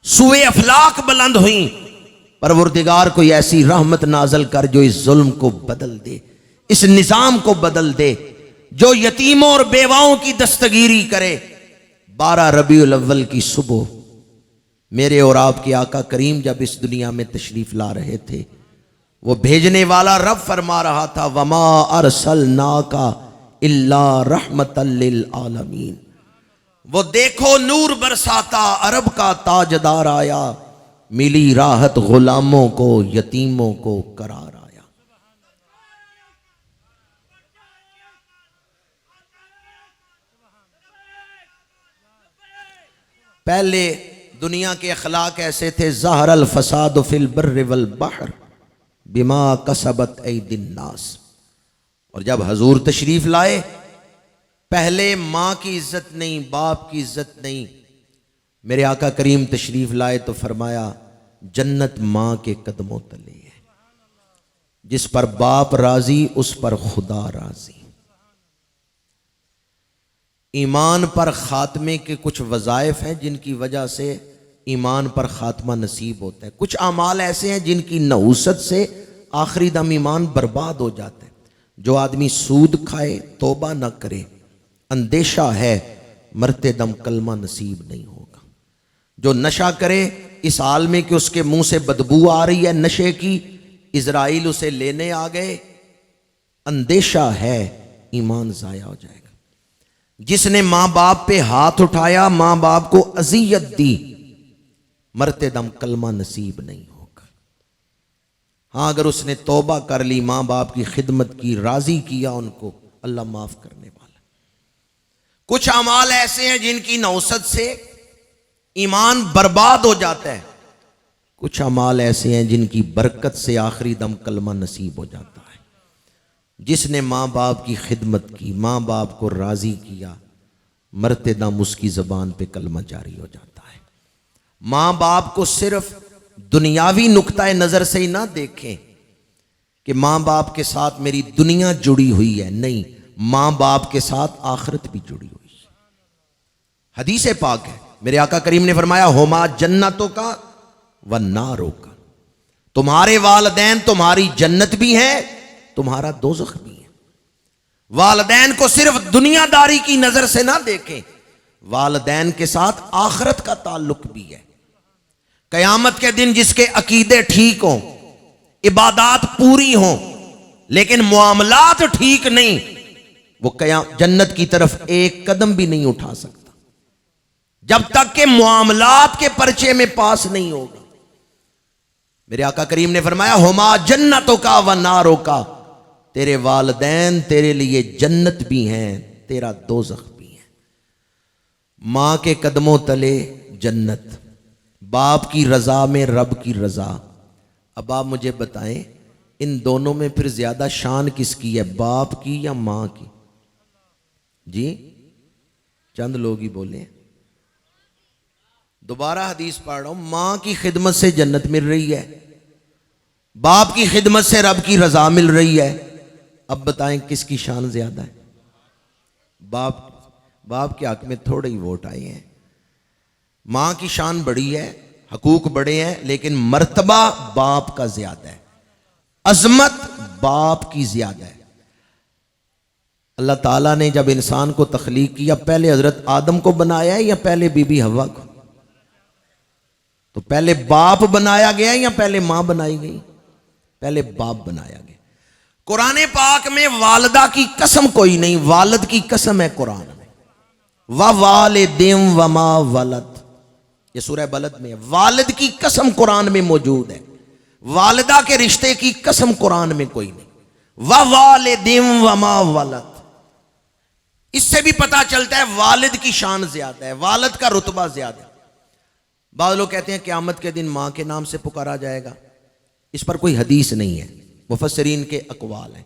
سوئے افلاک بلند ہوئیں۔ پروردگار کوئی ایسی رحمت نازل کر جو اس ظلم کو بدل دے، اس نظام کو بدل دے، جو یتیموں اور بیواؤں کی دستگیری کرے۔ 12 ربیع الاول کی صبح میرے اور آپ کے آقا کریم جب اس دنیا میں تشریف لا رہے تھے، وہ بھیجنے والا رب فرما رہا تھا وما ارسلناک الا رحمت للعالمین۔ وہ دیکھو نور برساتا عرب کا تاجدار آیا، ملی راحت غلاموں کو یتیموں کو قرار آیا۔ پہلے دنیا کے اخلاق ایسے تھے، ظہر الفساد فی البر والبحر بما کسبت ایدی الناس۔ اور جب حضور تشریف لائے، پہلے ماں کی عزت نہیں، باپ کی عزت نہیں، میرے آقا کریم تشریف لائے تو فرمایا جنت ماں کے قدموں تلے ہے، جس پر باپ راضی اس پر خدا راضی۔ ایمان پر خاتمے کے کچھ وظائف ہیں جن کی وجہ سے ایمان پر خاتمہ نصیب ہوتا ہے۔ کچھ اعمال ایسے ہیں جن کی نحوست سے آخری دم ایمان برباد ہو جاتا ہے۔ جو آدمی سود کھائے توبہ نہ کرے، اندیشہ ہے مرتے دم کلمہ نصیب نہیں ہوگا۔ جو نشہ کرے اس حال میں کہ اس کے منہ سے بدبو آ رہی ہے نشے کی، اسرائیل اسے لینے آ گئے، اندیشہ ہے ایمان ضائع ہو جائے گا۔ جس نے ماں باپ پہ ہاتھ اٹھایا، ماں باپ کو اذیت دی، مرتے دم کلمہ نصیب نہیں ہوگا۔ ہاں اگر اس نے توبہ کر لی، ماں باپ کی خدمت کی، راضی کیا ان کو، اللہ معاف کرنے والا۔ کچھ اعمال ایسے ہیں جن کی نحوست سے ایمان برباد ہو جاتا ہے، کچھ اعمال ایسے ہیں جن کی برکت سے آخری دم کلمہ نصیب ہو جاتا ہے۔ جس نے ماں باپ کی خدمت کی، ماں باپ کو راضی کیا، مرتے دم اس کی زبان پہ کلمہ جاری ہو جاتا ہے۔ ماں باپ کو صرف دنیاوی نقطہ نظر سے ہی نہ دیکھیں کہ ماں باپ کے ساتھ میری دنیا جڑی ہوئی ہے، نہیں، ماں باپ کے ساتھ آخرت بھی جڑی ہوئی ہے۔ حدیث پاک ہے، میرے آقا کریم نے فرمایا ہما جنتوں کا و ناروں کا، تمہارے والدین تمہاری جنت بھی ہے، تمہارا دوزخ بھی ہے۔ والدین کو صرف دنیا داری کی نظر سے نہ دیکھیں، والدین کے ساتھ آخرت کا تعلق بھی ہے۔ قیامت کے دن جس کے عقیدے ٹھیک ہوں، عبادات پوری ہوں، لیکن معاملات ٹھیک نہیں، وہ جنت کی طرف ایک قدم بھی نہیں اٹھا سکتا جب تک کہ معاملات کے پرچے میں پاس نہیں ہوگا۔ میرے آقا کریم نے فرمایا ہما جنتوں کا و ناروں کا، تیرے والدین تیرے لیے جنت بھی ہیں، تیرا دوزخ بھی ہے۔ ماں کے قدموں تلے جنت، باپ کی رضا میں رب کی رضا۔ اب آپ مجھے بتائیں ان دونوں میں پھر زیادہ شان کس کی ہے، باپ کی یا ماں کی؟ جی چند لوگ ہی بولیں۔ دوبارہ حدیث پڑھ رہا ہوں، ماں کی خدمت سے جنت مل رہی ہے، باپ کی خدمت سے رب کی رضا مل رہی ہے۔ اب بتائیں کس کی شان زیادہ ہے؟ باپ کے حق میں تھوڑے ہی ووٹ آئے ہیں۔ ماں کی شان بڑی ہے، حقوق بڑے ہیں، لیکن مرتبہ باپ کا زیادہ ہے، عظمت باپ کی زیادہ ہے۔ اللہ تعالیٰ نے جب انسان کو تخلیق کیا، پہلے حضرت آدم کو بنایا ہے یا پہلے بی بی حوا کو؟ تو پہلے باپ بنایا گیا یا پہلے ماں بنائی گئی؟ پہلے باپ بنایا گیا۔ قرآن پاک میں والدہ کی قسم کوئی نہیں، والد کی قسم ہے قرآن میں، وَوَالِدٍ وَمَا وَلَدَ، یہ سورہ بلد میں ہے۔ والد کی قسم قرآن میں موجود ہے، والدہ کے رشتے کی قسم قرآن میں کوئی نہیں۔ وَوَالِدٍ وَمَا وَلَدَ، اس سے بھی پتہ چلتا ہے والد کی شان زیادہ ہے، والد کا رتبہ زیادہ ہے۔ بعض لوگ کہتے ہیں قیامت کے دن ماں کے نام سے پکارا جائے گا، اس پر کوئی حدیث نہیں ہے، مفسرین کے اقوال ہیں۔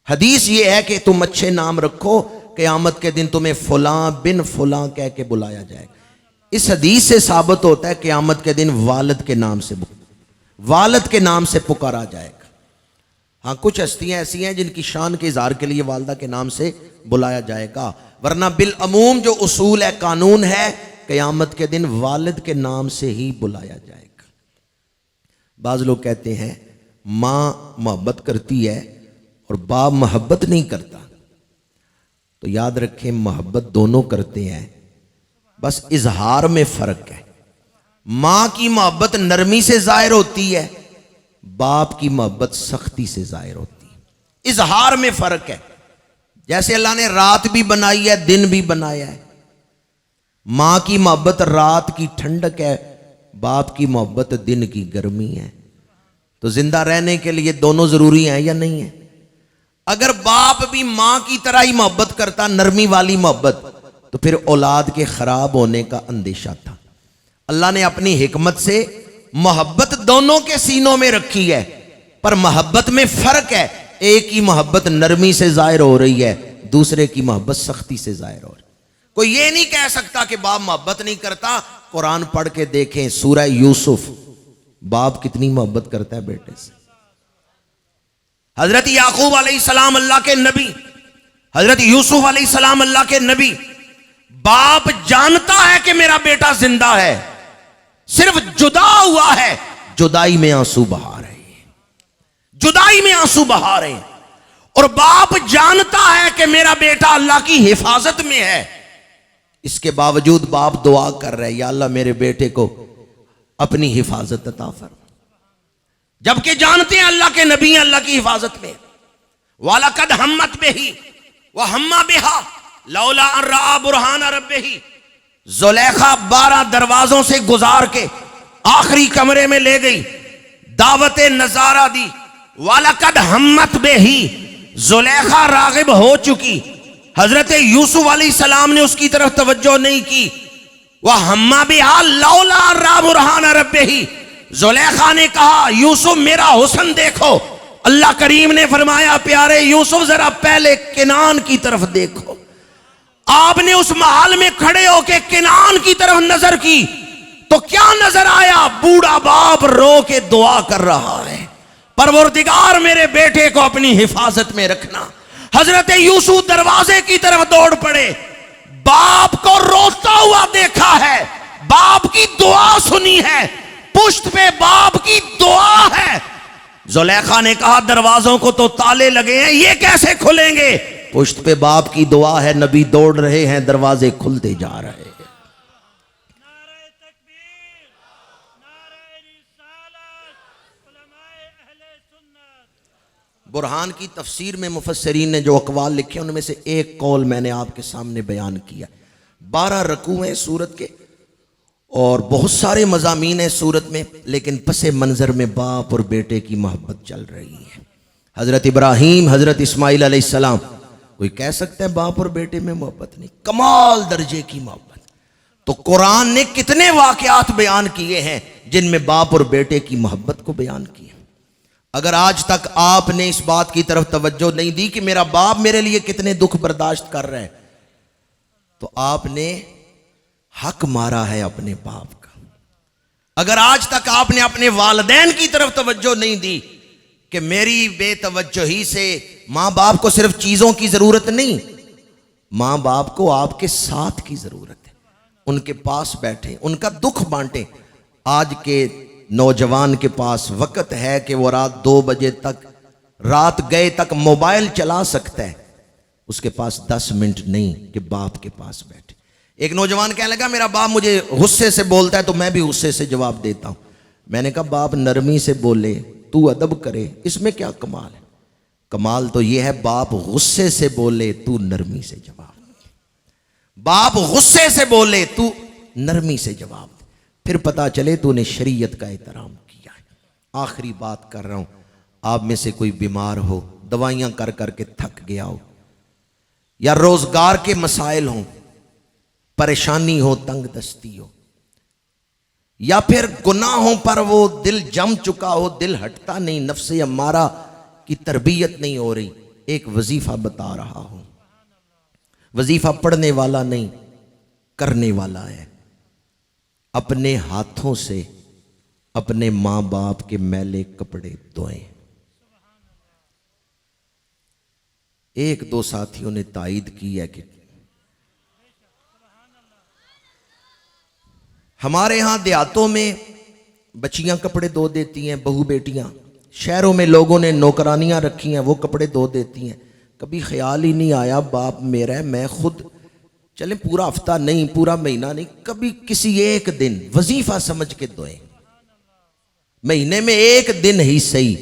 حدیث یہ ہے کہ تم اچھے نام رکھو، قیامت کے دن تمہیں فلاں بن فلاں کہہ کے بلایا جائے گا۔ اس حدیث سے ثابت ہوتا ہے قیامت کے دن والد کے نام سے پکارا جائے گا۔ ہاں کچھ ہستیاں ایسی ہیں جن کی شان کے اظہار کے لیے والدہ کے نام سے بلایا جائے گا، ورنہ بالعموم جو اصول ہے، قانون ہے، قیامت کے دن والد کے نام سے ہی بلایا جائے گا۔ بعض لوگ کہتے ہیں ماں محبت کرتی ہے اور باپ محبت نہیں کرتا، تو یاد رکھیں محبت دونوں کرتے ہیں، بس اظہار میں فرق ہے۔ ماں کی محبت نرمی سے ظاہر ہوتی ہے، باپ کی محبت سختی سے ظاہر ہوتی ہے، اظہار میں فرق ہے۔ جیسے اللہ نے رات بھی بنائی ہے، دن بھی بنایا ہے، ماں کی محبت رات کی ٹھنڈک ہے، باپ کی محبت دن کی گرمی ہے۔ تو زندہ رہنے کے لیے دونوں ضروری ہیں یا نہیں ہیں؟ اگر باپ بھی ماں کی طرح ہی محبت کرتا، نرمی والی محبت، تو پھر اولاد کے خراب ہونے کا اندیشہ تھا۔ اللہ نے اپنی حکمت سے محبت دونوں کے سینوں میں رکھی ہے، پر محبت میں فرق ہے، ایک کی محبت نرمی سے ظاہر ہو رہی ہے، دوسرے کی محبت سختی سے ظاہر ہو رہی ہے۔ کوئی یہ نہیں کہہ سکتا کہ باپ محبت نہیں کرتا۔ قرآن پڑھ کے دیکھیں، سورہ یوسف، باپ کتنی محبت کرتا ہے بیٹے سے۔ حضرت یعقوب علیہ السلام اللہ کے نبی، حضرت یوسف علیہ السلام اللہ کے نبی، باپ جانتا ہے کہ میرا بیٹا زندہ ہے، صرف جدا ہوا ہے، جدائی میں آنسو بہا رہے ہیں، جدائی میں آنسو بہا رہے ہیں۔ اور باپ جانتا ہے کہ میرا بیٹا اللہ کی حفاظت میں ہے، اس کے باوجود باپ دعا کر رہے ہیں، یا اللہ میرے بیٹے کو اپنی حفاظت عطا فرما، جبکہ جانتے ہیں اللہ کے نبی ہیں اللہ کی حفاظت میں۔ وَلَقَدْ ہَمَّتْ بِهِ وَهَمَّ بِهَا لَوْلَا أَن رَأَىٰ بُرْهَانَ رَبِّهِ، زلیخا 12 دروازوں سے گزار کے آخری کمرے میں لے گئی، دعوت نظارہ دی۔ وَلَقَدْ ہَمَّتْ بِهِ، زلیخا راغب ہو چکی، حضرت یوسف علیہ السلام نے اس کی طرف توجہ نہیں کی۔ وَهَمَّ بِهَا لَوْلَا أَن رَأَىٰ بُرْهَانَ رَبِّهِ، زلیخا نے کہا یوسف میرا حسن دیکھو، اللہ کریم نے فرمایا پیارے یوسف ذرا پہلے کنعان کی طرف دیکھو۔ آپ نے اس محل میں کھڑے ہو کے کنعان کی طرف نظر کی تو کیا نظر آیا؟ بوڑھا باپ رو کے دعا کر رہا ہے، پروردگار میرے بیٹے کو اپنی حفاظت میں رکھنا۔ حضرت یوسف دروازے کی طرف دوڑ پڑے، باپ کو روتا ہوا دیکھا ہے، باپ کی دعا سنی ہے، پشت پہ باپ کی دعا ہے۔ زلیخا نے کہا دروازوں کو تو تالے لگے ہیں، یہ کیسے کھلیں گے؟ پشت پہ باپ کی دعا ہے، نبی دوڑ رہے ہیں، دروازے کھلتے جا رہے ہیں۔ نعرہ تکبیر، نعرہ رسالت، علماء اہل سنت۔ برہان کی تفسیر میں مفسرین نے جو اقوال لکھے ان میں سے ایک قول میں نے آپ کے سامنے بیان کیا۔ 12 رکوع ہیں سورت کے اور بہت سارے مضامین ہیں سورت میں، لیکن پس منظر میں باپ اور بیٹے کی محبت چل رہی ہے۔ حضرت ابراہیم، حضرت اسماعیل علیہ السلام، کوئی کہہ سکتا ہے باپ اور بیٹے میں محبت نہیں؟ کمال درجے کی محبت۔ تو قرآن نے کتنے واقعات بیان کیے ہیں جن میں باپ اور بیٹے کی محبت کو بیان کیا۔ اگر آج تک آپ نے اس بات کی طرف توجہ نہیں دی کہ میرا باپ میرے لیے کتنے دکھ برداشت کر رہے ہیں، تو آپ نے حق مارا ہے اپنے باپ کا۔ اگر آج تک آپ نے اپنے والدین کی طرف توجہ نہیں دی کہ میری بے توجہی سے ماں باپ کو صرف چیزوں کی ضرورت نہیں، ماں باپ کو آپ کے ساتھ کی ضرورت ہے، ان کے پاس بیٹھیں، ان کا دکھ بانٹیں۔ آج کے نوجوان کے پاس وقت ہے کہ وہ رات 2 بجے تک، رات گئے تک موبائل چلا سکتا ہے، اس کے پاس 10 منٹ نہیں کہ باپ کے پاس بیٹھے۔ ایک نوجوان کہنے لگا میرا باپ مجھے غصے سے بولتا ہے تو میں بھی غصے سے جواب دیتا ہوں۔ میں نے کہا باپ نرمی سے بولے، تو ادب کرے، اس میں کیا کمال ہے؟ کمال تو یہ ہے باپ غصے سے بولے تو نرمی سے جواب دے، باپ غصے سے بولے تو نرمی سے جواب دے، پھر پتا چلے تو نے شریعت کا احترام کیا ہے۔ آخری بات کر رہا ہوں، آپ میں سے کوئی بیمار ہو، دوائیاں کر کر کے تھک گیا ہو، یا روزگار کے مسائل ہوں، پریشانی ہو، تنگ دستی ہو، یا پھر گناہوں پر وہ دل جم چکا ہو، دل ہٹتا نہیں، نفس امارہ کی تربیت نہیں ہو رہی، ایک وظیفہ بتا رہا ہوں۔ وظیفہ پڑھنے والا نہیں، کرنے والا ہے۔ اپنے ہاتھوں سے اپنے ماں باپ کے میلے کپڑے دھوئیں۔ 1-2 ساتھیوں نے تائید کی ہے کہ ہمارے ہاں دیہاتوں میں بچیاں کپڑے دھو دیتی ہیں، بہو بیٹیاں، شہروں میں لوگوں نے نوکرانیاں رکھی ہیں، وہ کپڑے دھو دیتی ہیں۔ کبھی خیال ہی نہیں آیا باپ میرا ہے، میں خود چلیں پورا ہفتہ نہیں، پورا مہینہ نہیں، کبھی کسی ایک دن وظیفہ سمجھ کے دھوئیں، مہینے میں 1 دن ہی صحیح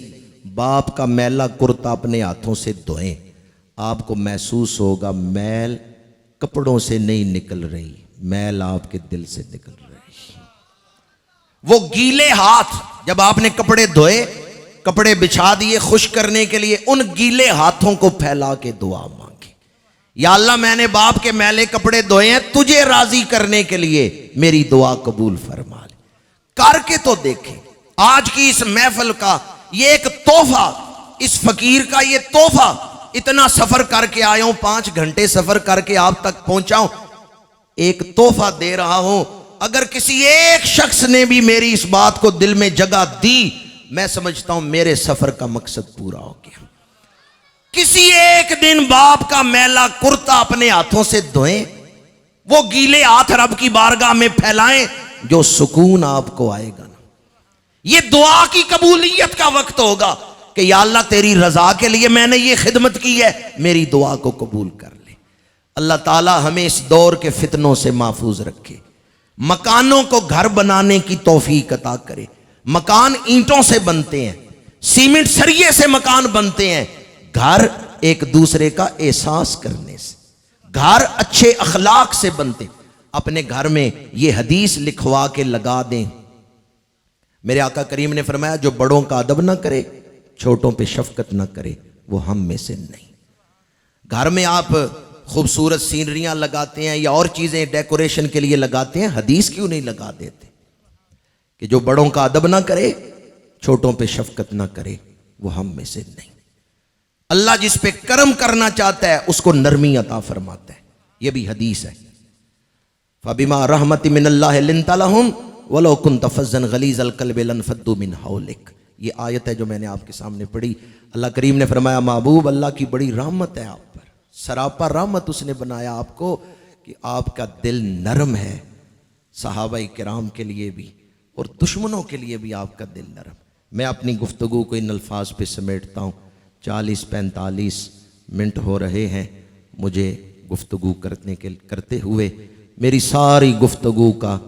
باپ کا میلا کرتا اپنے ہاتھوں سے دھوئیں۔ آپ کو محسوس ہوگا میل کپڑوں سے نہیں نکل رہی، میل آپ کے دل سے نکل رہی۔ وہ گیلے ہاتھ، جب آپ نے کپڑے دھوئے، کپڑے بچھا دیے خشک کرنے کے لیے، ان گیلے ہاتھوں کو پھیلا کے دعا مانگے، یا اللہ میں نے باپ کے میلے کپڑے دھوئے ہیں، تجھے راضی کرنے کے لیے میری دعا قبول فرما لے۔ کر کے تو دیکھیں۔ آج کی اس محفل کا یہ ایک تحفہ، اس فقیر کا یہ تحفہ، اتنا سفر کر کے آیا ہوں، 5 گھنٹے سفر کر کے آپ تک پہنچا ہوں، ایک تحفہ دے رہا ہوں۔ اگر کسی ایک شخص نے بھی میری اس بات کو دل میں جگہ دی، میں سمجھتا ہوں میرے سفر کا مقصد پورا ہو گیا۔ کسی ایک دن باپ کا میلا کرتا اپنے ہاتھوں سے دھوئیں، وہ گیلے ہاتھ رب کی بارگاہ میں پھیلائیں، جو سکون آپ کو آئے گا نا، یہ دعا کی قبولیت کا وقت ہوگا کہ یا اللہ تیری رضا کے لیے میں نے یہ خدمت کی ہے، میری دعا کو قبول کر لے۔ اللہ تعالی ہمیں اس دور کے فتنوں سے محفوظ رکھے، مکانوں کو گھر بنانے کی توفیق عطا کرے۔ مکان اینٹوں سے بنتے ہیں، سیمنٹ سریے سے مکان بنتے ہیں، گھر ایک دوسرے کا احساس کرنے سے، گھر اچھے اخلاق سے بنتے۔ اپنے گھر میں یہ حدیث لکھوا کے لگا دیں، میرے آقا کریم نے فرمایا جو بڑوں کا ادب نہ کرے، چھوٹوں پہ شفقت نہ کرے، وہ ہم میں سے نہیں۔ گھر میں آپ خوبصورت سینریاں لگاتے ہیں یا اور چیزیں ڈیکوریشن کے لیے لگاتے ہیں، حدیث کیوں نہیں لگا دیتے کہ جو بڑوں کا ادب نہ کرے، چھوٹوں پہ شفقت نہ کرے، وہ ہم میں سے نہیں۔ اللہ جس پہ کرم کرنا چاہتا ہے اس کو نرمی عطا فرماتا ہے، یہ بھی حدیث ہے۔ فَبِمَا رَحْمَةٍ مِّنَ اللَّهِ لِنْتَ لَهُمْ وَلَوْ كُنْتَ فَظًّا غَلِيظَ الْقَلْبِ لَانفَضُّوا مِنْ حَوْلِكَ۔ یہ آیت ہے جو میں نے آپ کے سامنے پڑھی۔ اللہ کریم نے فرمایا محبوب اللہ کی بڑی رحمت ہے آپ پر، سراپا رحمت اس نے بنایا آپ کو کہ آپ کا دل نرم ہے۔ صحابہ کرام کے لیے بھی اور دشمنوں کے لیے بھی آپ کا دل نرم۔ میں اپنی گفتگو کو ان الفاظ پہ سمیٹتا ہوں، 40-45 منٹ ہو رہے ہیں مجھے گفتگو کرتے ہوئے۔ میری ساری گفتگو کا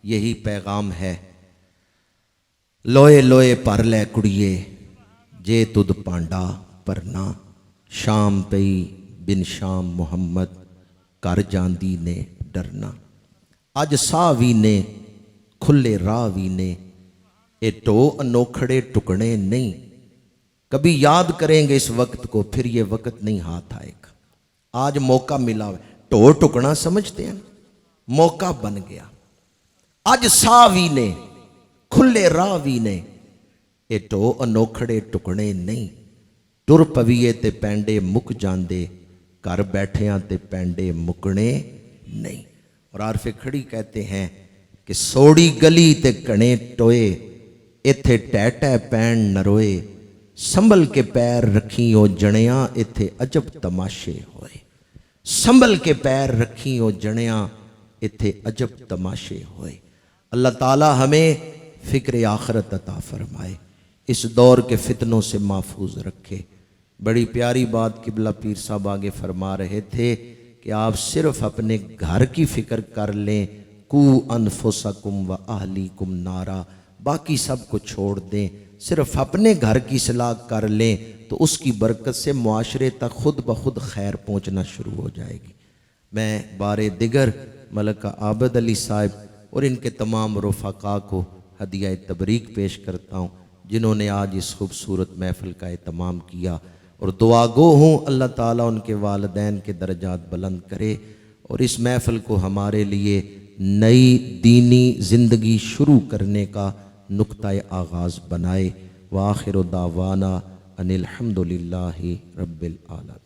یہی پیغام ہے، لوئے لوئے پر لے کڑیے جے تد پانڈا پرنا، شام پئی بن شام محمد کر جاندی نے ڈرنا، اج سا وی نے کھلے راہ وی نے، اے ٹو انوکھڑے ٹکڑے نہیں، کبھی یاد کریں گے اس وقت کو پھر یہ وقت نہیں ہاتھ آئے گا۔ آج موقع ملا، ٹو ٹکڑا سمجھتے ہیں، موقع بن گیا۔ اج سا وی نے کھلے راہ وی نے، اے ٹو انوکھڑے ٹکڑے نہیں، ٹر پویے تے پینڈے مک جاندے، گھر بیٹھیاں تے پینڈے مکنے نہیں۔ اور عارف کھڑی کہتے ہیں کہ سوڑی گلی تے کنے ٹوئے، ایتھے ٹہ ٹہ پین نروئے، سنبھل کے پیر رکھیوں جنیاں ایتھے عجب تماشے ہوئے، سنبھل کے پیر رکھیوں جنیاں ایتھے عجب تماشے ہوئے۔ اللہ تعالی ہمیں فکر آخرت عطا فرمائے، اس دور کے فتنوں سے محفوظ رکھے۔ بڑی پیاری بات قبلہ پیر صاحب آگے فرما رہے تھے کہ آپ صرف اپنے گھر کی فکر کر لیں، کو انفسکم و اہلیکم نارا، باقی سب کو چھوڑ دیں، صرف اپنے گھر کی اصلاح کر لیں تو اس کی برکت سے معاشرے تک خود بخود خیر پہنچنا شروع ہو جائے گی۔ میں بار دیگر ملکہ عابد علی صاحب اور ان کے تمام رفقا کو ہدیہ تبریک پیش کرتا ہوں جنہوں نے آج اس خوبصورت محفل کا اہتمام کیا، اور دعا گو ہوں اللہ تعالیٰ ان کے والدین کے درجات بلند کرے اور اس محفل کو ہمارے لیے نئی دینی زندگی شروع کرنے کا نقطہ آغاز بنائے۔ وآخر دعوانا ان الحمدللہ رب العالمین۔